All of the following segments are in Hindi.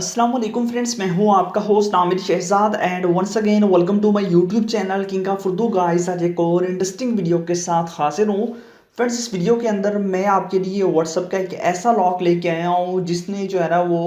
अस्सलाम वालेकुम फ्रेंड्स, मैं हूं आपका host Aamir Shahzad and once again welcome to my YouTube channel king of Urdu guys. आज एक और इंटरेस्टिंग वीडियो के साथ हाजिर हूं फ्रेंड्स। इस वीडियो के अंदर मैं आपके लिए व्हाट्सएप का एक ऐसा लॉक लेके आया हूं जिसने जो है ना वो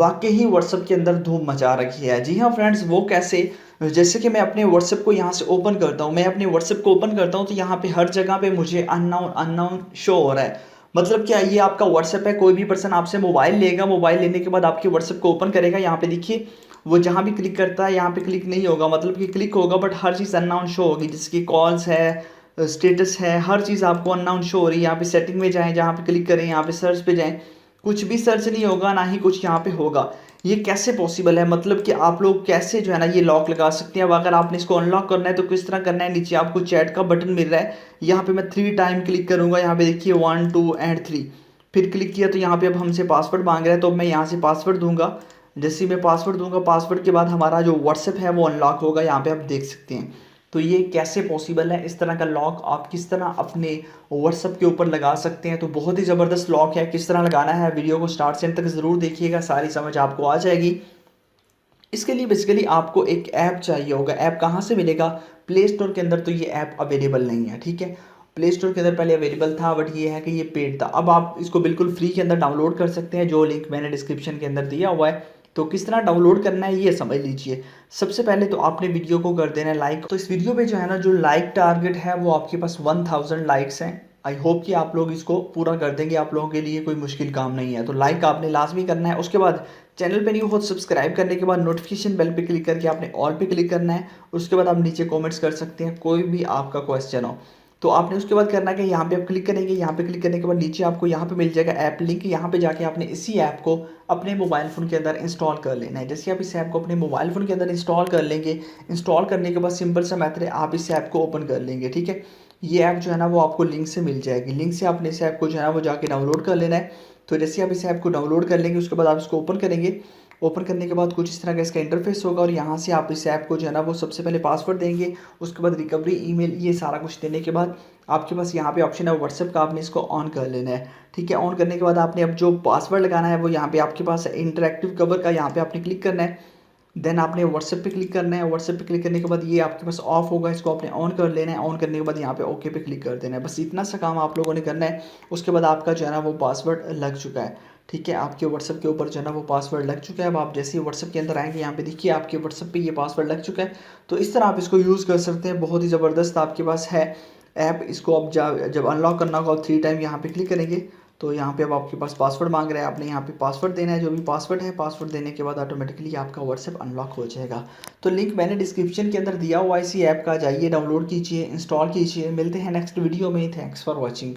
वाकई ही व्हाट्सएप के अंदर धूम मचा रखी है। जी हाँ फ्रेंड्स, वो कैसे? जैसे कि मैं अपने व्हाट्सएप को यहाँ से ओपन करता हूँ, मैं अपने व्हाट्सएप को ओपन करता हूँ तो यहाँ पे हर जगह पे मुझे अननोन अननोन शो हो रहा है। मतलब क्या, ये आपका व्हाट्सएप है, कोई भी पर्सन आपसे मोबाइल लेगा, मोबाइल लेने के बाद आपके व्हाट्सएप को ओपन करेगा, यहाँ पे देखिए वो जहाँ भी क्लिक करता है यहाँ पे क्लिक नहीं होगा, मतलब कि क्लिक होगा but her cheese unknown show होगी, जिसकी कॉल्स है, स्टेटस है, हर चीज़ आपको अननाउन शो हो रही है। यहाँ पे सेटिंग में जाएँ, जहाँ पे क्लिक करें, यहाँ पे सर्च पे जाएँ, कुछ भी सर्च नहीं होगा, ना ही कुछ यहाँ पे होगा। ये कैसे पॉसिबल है? मतलब कि आप लोग कैसे जो है ना ये लॉक लगा सकते हैं? अब अगर आपने इसको अनलॉक करना है तो किस तरह करना है? नीचे आपको चैट का बटन मिल रहा है, यहाँ पे मैं 3 टाइम क्लिक करूंगा, यहाँ पे देखिए 1 2 एंड 3, फिर क्लिक किया तो यहाँ पे अब हमसे पासवर्ड मांग रहा है, तो मैं यहाँ से पासवर्ड दूंगा। जैसे ही मैं पासवर्ड दूंगा, पासवर्ड के बाद हमारा जो व्हाट्सएप है वो अनलॉक होगा, यहाँ पे आप देख सकते हैं। तो ये कैसे पॉसिबल है? इस तरह का लॉक आप किस तरह अपने व्हाट्सएप के ऊपर लगा सकते हैं। तो बहुत ही ज़बरदस्त लॉक है, किस तरह लगाना है वीडियो को स्टार्ट से एंड तक ज़रूर देखिएगा, सारी समझ आपको आ जाएगी। इसके लिए बेसिकली आपको एक ऐप चाहिए होगा। ऐप कहाँ से मिलेगा? प्ले स्टोर के अंदर तो ये ऐप अवेलेबल नहीं है, ठीक है। प्ले स्टोर के अंदर पहले अवेलेबल था बट ये है कि ये पेड था। अब आप इसको बिल्कुल फ्री के अंदर डाउनलोड कर सकते हैं, जो लिंक मैंने डिस्क्रिप्शन के अंदर दिया हुआ है। तो किस तरह डाउनलोड करना है ये समझ लीजिए। सबसे पहले तो आपने वीडियो को कर देना है लाइक। तो इस वीडियो पे जो है ना, जो लाइक टारगेट है वो आपके पास 1000 लाइक्स हैं। आई होप कि आप लोग इसको पूरा कर देंगे, आप लोगों के लिए कोई मुश्किल काम नहीं है। तो लाइक आपने लाजमी करना है। उसके बाद चैनल पे न्यू हो सब्सक्राइब करने के बाद नोटिफिकेशन बेल पे क्लिक करके आपने ऑल पे क्लिक करना है। उसके बाद आप नीचे कमेंट्स कर सकते हैं, कोई भी आपका क्वेश्चन हो तो आपने उसके बाद करना है कि यहाँ पे आप क्लिक करेंगे। यहाँ पे क्लिक करने के बाद नीचे आपको यहाँ पे मिल जाएगा ऐप लिंक। यहाँ पे जाके आपने इसी ऐप को अपने मोबाइल फ़ोन के अंदर इंस्टॉल कर लेना है। जैसे आप इस ऐप को अपने मोबाइल फ़ोन के अंदर इंस्टॉल कर लेंगे, इंस्टॉल करने के बाद सिंपल सा मेथड है, आप इस ऐप को ओपन कर लेंगे, ठीक है। ये ऐप जो है ना वो आपको लिंक से मिल जाएगी, लिंक से आपने इस ऐप को जो है ना वो जाके डाउनलोड कर लेना है। तो जैसे आप इस ऐप को डाउनलोड कर लेंगे, उसके बाद आप इसको ओपन करेंगे। ओपन करने के बाद कुछ इस तरह का इसका इंटरफेस होगा और यहाँ से आप इस ऐप को जो है ना वो सबसे पहले पासवर्ड देंगे, उसके बाद रिकवरी ईमेल, ये सारा कुछ देने के बाद आपके पास यहाँ पे ऑप्शन है व्हाट्सएप का, आपने इसको ऑन कर लेना है, ठीक है। ऑन करने के बाद आपने अब जो पासवर्ड लगाना है वो यहाँ पे आपके पास इंटरेक्टिव कवर का, यहाँ पे आपने क्लिक करना है। देन आपने व्हाट्सएप पे क्लिक करना है। व्हाट्सएप पे क्लिक करने के बाद ये आपके पास ऑफ होगा, इसको आपने ऑन कर लेना है। ऑन करने के बाद यहाँ पे ओके पे क्लिक कर देना है। बस इतना सा काम आप लोगों ने करना है। उसके बाद आपका जो है ना वो पासवर्ड लग चुका है, ठीक है। आपके व्हाट्सएप के ऊपर जो है ना वो पासवर्ड लग चुका है। अब आप जैसे ही व्हाट्सएप के अंदर आएंगे, यहाँ पे देखिए आपके व्हाट्सएप पे ये पासवर्ड लग चुका है। तो इस तरह आप इसको यूज़ कर सकते हैं, बहुत ही ज़बरदस्त आपके पास है ऐप। इसको आप जब अनलॉक करना होगा, आप 3 टाइम यहाँ पे क्लिक करेंगे तो यहाँ पे अब आपके पास पासवर्ड मांग रहा है, आपने यहाँ पे पासवर्ड देना है, जो भी पासवर्ड है। पासवर्ड देने के बाद ऑटोमेटिकली आपका व्हाट्सएप अनलॉक हो जाएगा। तो लिंक मैंने डिस्क्रिप्शन के अंदर दिया हुआ है इसी ऐप का, जाइए डाउनलोड कीजिए, इंस्टॉल कीजिए। मिलते हैं नेक्स्ट वीडियो में। Thanks for watching.